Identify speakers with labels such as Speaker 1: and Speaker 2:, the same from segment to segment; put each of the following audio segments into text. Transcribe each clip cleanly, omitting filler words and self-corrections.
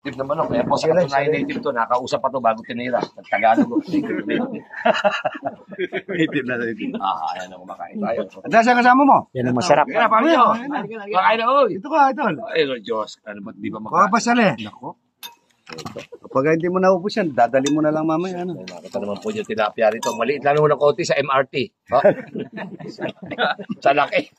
Speaker 1: Native naman ako. Kaya po sa katunayan native to, nakausap pa to bago tinira. Tagalog.
Speaker 2: Native na native.
Speaker 1: Ayan ang kumakain tayo.
Speaker 2: At saan kasama mo?
Speaker 3: Yan ang masarap.
Speaker 1: Kaya pa rin Makain na, oy.
Speaker 2: Ito ka, idol.
Speaker 1: Ay, Diyos. Ano ba't di ba makain?
Speaker 2: Kuha pa sali. Nako. Kapag hindi mo naubos yan, dadali mo na lang mamaya. Ano?
Speaker 1: Nakita naman po yung tilapia rito. Maliit lang naman ng konti sa MRT. Huh? Sa laki.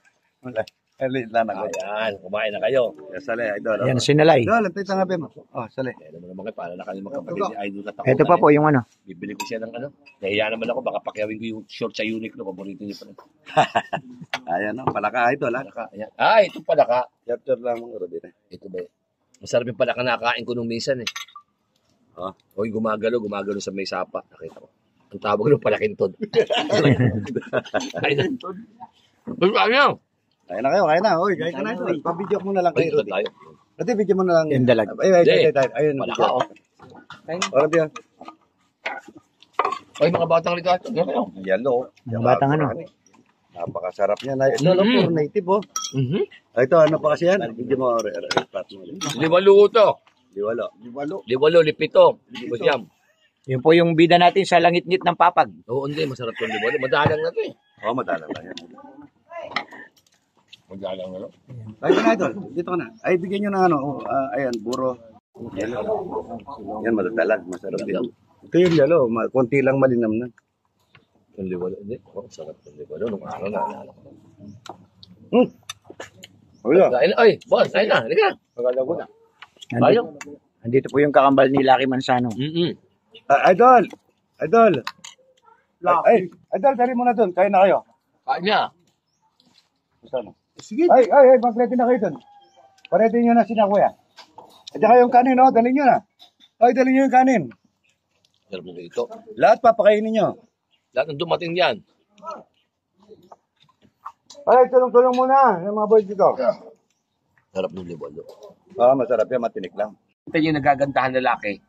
Speaker 2: Maliit lang ako.
Speaker 1: Ayan, kumain na kayo.
Speaker 2: Sali, idol.
Speaker 3: Yan, sinalay.
Speaker 2: Idol, ito yung tangabi mo. Oh, sali.
Speaker 1: Kaya naman naman kayo, para na kayo magkapatid ni Idol at ako.
Speaker 3: Ito pa po yung ano.
Speaker 1: Bibili ko siya ng ano. Nahiya naman ako, baka pakyawin ko yung short sa Uniqlo. Paborito niya pa rin.
Speaker 2: Ayan, no? Palaka, idol. Ha?
Speaker 1: Palaka. Ayan. Ah, ito palaka.
Speaker 2: Capture lang mga rodin.
Speaker 1: Ito ba? Masarap yung palaka nakain ko nung minsan eh.
Speaker 2: Oh.
Speaker 1: Oy, gumagalo sa may sapa. Nakita ko. Ang tawag ng palakintod. Palakintod. Ano?
Speaker 2: Kaya na kayo, kaya na. Oy, kaya ka na idol. Pa-video mo na lang kayo, Rodi.
Speaker 1: Tayo.
Speaker 2: Rodi, video mo na lang.
Speaker 3: Yung dalag.
Speaker 2: Ayun.
Speaker 1: Palaka, oh.
Speaker 2: Rodi,
Speaker 1: Oy, mga batang rito.
Speaker 2: yellow.
Speaker 3: Yung batang ano.
Speaker 2: Napakasarap niya. Lolo, puro native, oh. Ito, ano pa kasi yan? Hindi mo, repat mo.
Speaker 1: Liwalo to.
Speaker 2: Liwalo,
Speaker 1: lipito. Siyam.
Speaker 3: Yun po yung bida natin sa langit-ngit ng papag.
Speaker 1: Oo, hindi. Masarap yung liwalo. Madalang na to eh.
Speaker 2: Oo, madalang lang yan.
Speaker 1: Madalang na to.
Speaker 2: Ay, na idol. Dito ka na. Ay, bigyan nyo ng ano. Ayan, buro. Yellow. Yan, madadalag. Masarap din. Ito yung yellow. Konti lang malinam na.
Speaker 1: Yung liwalo. Hindi. Oh, sarap yung liwalo. Nung araw na alala ko. Ay, boss. Ayun na. Halika. Magalaw ko na.
Speaker 3: Andito po yung kakambal ni Lucky Manzano.
Speaker 2: Idol! Idol! Ay, idol, dari mo na doon. Kain na kayo.
Speaker 1: Kain niya.
Speaker 2: Sige. Ay, mag-ready na kayo doon. Parete nyo na sina kuya. At saka yung kanin, oh, dalhin nyo na. Ay, dalhin nyo yung kanin.
Speaker 1: Sarap mo ito.
Speaker 2: Lahat papakainin nyo.
Speaker 1: Lahat ng dumating yan.
Speaker 2: Ay, tulong-tulong muna yung mga boys dito.
Speaker 1: Sarap ng liwalo.
Speaker 2: Masarap yan, matinik lang.
Speaker 1: Ito yung nagagandahan lalaki.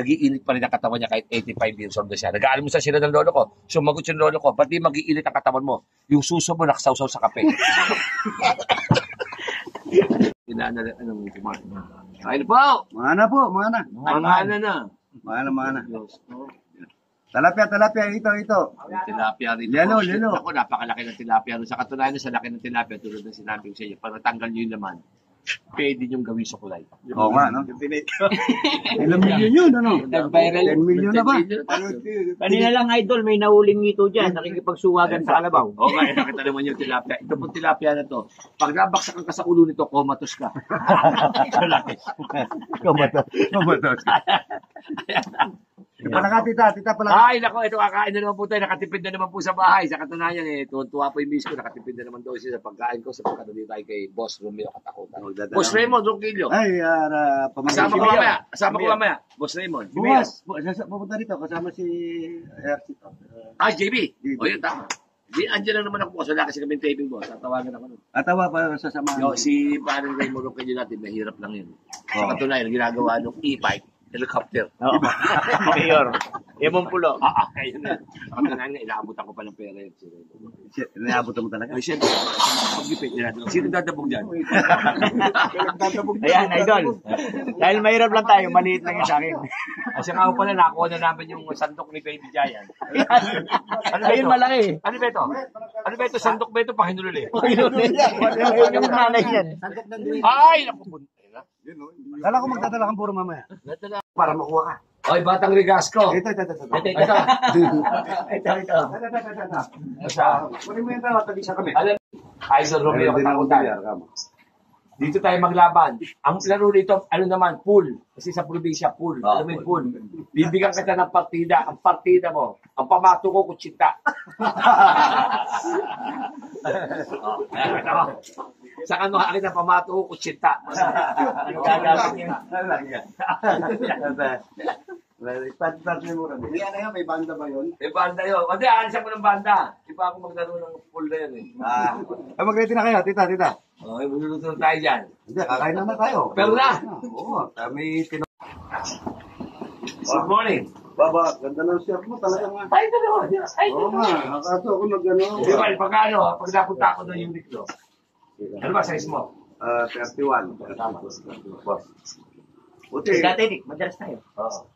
Speaker 1: Nag-iinit pa rin ang katawan niya kahit 85 years old na siya. Nag-aalmusal sila ng lolo ko. Sumagot yung lolo ko, ba't di mag-iinit ang katawan mo? Yung suso mo nakasawsaw sa kape. Kailangan na anong kumain. Kain po!
Speaker 2: Mga na po, mga na. Mga na. Talapia, ito.
Speaker 1: Tilapia rin.
Speaker 2: Lelo.
Speaker 1: Ako, napakalaki ng tilapia. Sa katunayan sa laki ng tilapia, tulad ng sinabi ko sa inyo, para tanggal nyo yung laman, pwede niyong gawin sukulay.
Speaker 2: Oo nga, no? Ilang milyon yun, ano? 10 million na ba?
Speaker 3: Kanina lang, idol, may nahuling ngito dyan. Nakikipagsuwagan sa kalabaw.
Speaker 1: Oo nga, nakita naman yung tilapia. Ito pong tilapia na to. Pag nabaksakan ka sa ulo nito, comatose ka.
Speaker 2: Kumatos. Palaka, tita palaka.
Speaker 1: Ay, nako, ito kakain na naman po tayo. Nakatipid na naman po sa bahay. Sa katunayan, tuwa po yung miss ko. Nakatipid na naman daw siya sa pagkain ko. Sa pagkatuloy tayo kay Boss Romeo Katakutan. Boss Raymond, Ronquillo.
Speaker 2: Ay,
Speaker 1: Asama ko mamaya. Boss Raymond.
Speaker 2: Bukas, pupunta dito. Kasama si
Speaker 1: JB. O yun, tama. Andiyan lang naman ako boss. Wala kasi kami taping boss. Tatawagan ako nun.
Speaker 2: Atawa pa sasama.
Speaker 1: Si parang Raymond Ronquillo natin, mahirap lang yun. Sa katunayan, ginagawa nung e-bike. Helicopter.
Speaker 3: Oo. Mayor. Yamong pulo.
Speaker 1: Ayun na. Ang tanaan nga, inaabutan ko pa ng pera yun.
Speaker 2: Inaabutan mo talaga?
Speaker 1: Ay, siyempre. Pag-ipit nila. Sino dadabog dyan?
Speaker 3: Ayan, idol. Dahil mahirap lang tayo, maliit lang yung sa akin.
Speaker 1: Kasi nga pala, nakuha na namin yung sandok ni Baby Giant.
Speaker 3: Ayun, malaki.
Speaker 1: Ano ba ito? Ano ba ito? Sandok ba ito? Pakinulili.
Speaker 3: Yung nanay yan.
Speaker 1: Ay, naku.
Speaker 2: Kala ko magdadala kang puro mamaya. Para makuha ka.
Speaker 1: Oy, batang Rigasco.
Speaker 2: Ito. Kunin mo yung tawa, tag-isa kami.
Speaker 1: Idol Romeo Katakutan. Dito tayo maglaban. Ang laro dito, ano naman, pool. Kasi sa probinsya, pool. Alam mo yung pool. Bibigyan kita ng partida. Ang partida mo, ang pamato ko, kutsita. Saka mo akin ang pamato ko, kutsita. Ano gagawin niya?
Speaker 2: May banda ba yun?
Speaker 1: May banda yun. Hindi, alisan mo ng banda. Di pa ako maglaro ng pool na yun eh.
Speaker 2: Mag-ready na kayo, tita.
Speaker 1: Okay, magluluto na tayo dyan.
Speaker 2: Hindi, kakain na tayo.
Speaker 1: Pero na!
Speaker 2: Oo, kami
Speaker 1: Good morning.
Speaker 2: Baba, ganda ng chef mo talaga nga.
Speaker 1: Ay, dalawa. Ay,
Speaker 2: Oo nga, nakaso ako nag-ano.
Speaker 1: Di ba, pag napunta ako ng Uniqlo. Ano ba size mo?
Speaker 2: 31.
Speaker 1: Tama.
Speaker 2: Buti.
Speaker 3: Dati, Nick, madalas tayo.
Speaker 1: Oo.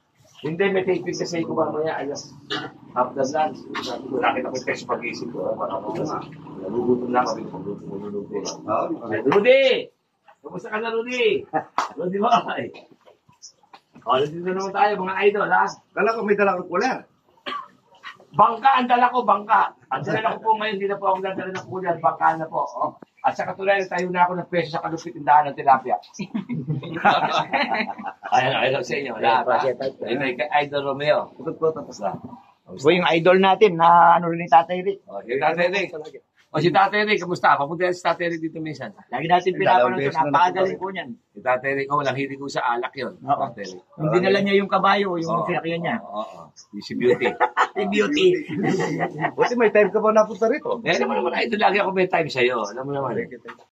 Speaker 1: Hindi, may taping kasi ko mamaya, alas, after lunch. Sabi ko, nakita ko kasi pag-isip ko. Nagugutom na kami, pagluto lang. Rudy! Kamusta ka na, Rudy? Rudy Boy! O, nandito naman tayo, mga idol, ha?
Speaker 2: Kala ko may dala kang kuler.
Speaker 1: Bangka, ang dala ko, bangka. Ang dala ko po ngayon, hindi na po ako nadala ng kulan, bangka na po. Oh. At sa katunayan, tayo na ako ng peso sa kalupit tindahan ng tilapia. Ayun sa inyo. Lahat, ha? Ayun, may idol Romeo. Tapos na.
Speaker 3: Boy, yung idol natin, na ano rin ni Tatay Rick.
Speaker 1: O, si Tatay Rick. O, si Tatay Rick, kamusta? Papunta yan si Tatay Rick dito minsan.
Speaker 3: Lagi natin pinapanood ito, napakagaling po niyan.
Speaker 1: Si Tatay Rick, walang hilig ko sa alak yun.
Speaker 3: Oo.
Speaker 1: Tatay Rick.
Speaker 3: Yung dinala niya yung kabayo, yung sinakyan niya.
Speaker 1: Oo. Si Beauty.
Speaker 3: Si Beauty.
Speaker 2: Buti may time ka ba napunta rito?
Speaker 1: Alam mo naman, idol, lagi ako may time sa'yo. Alam mo naman.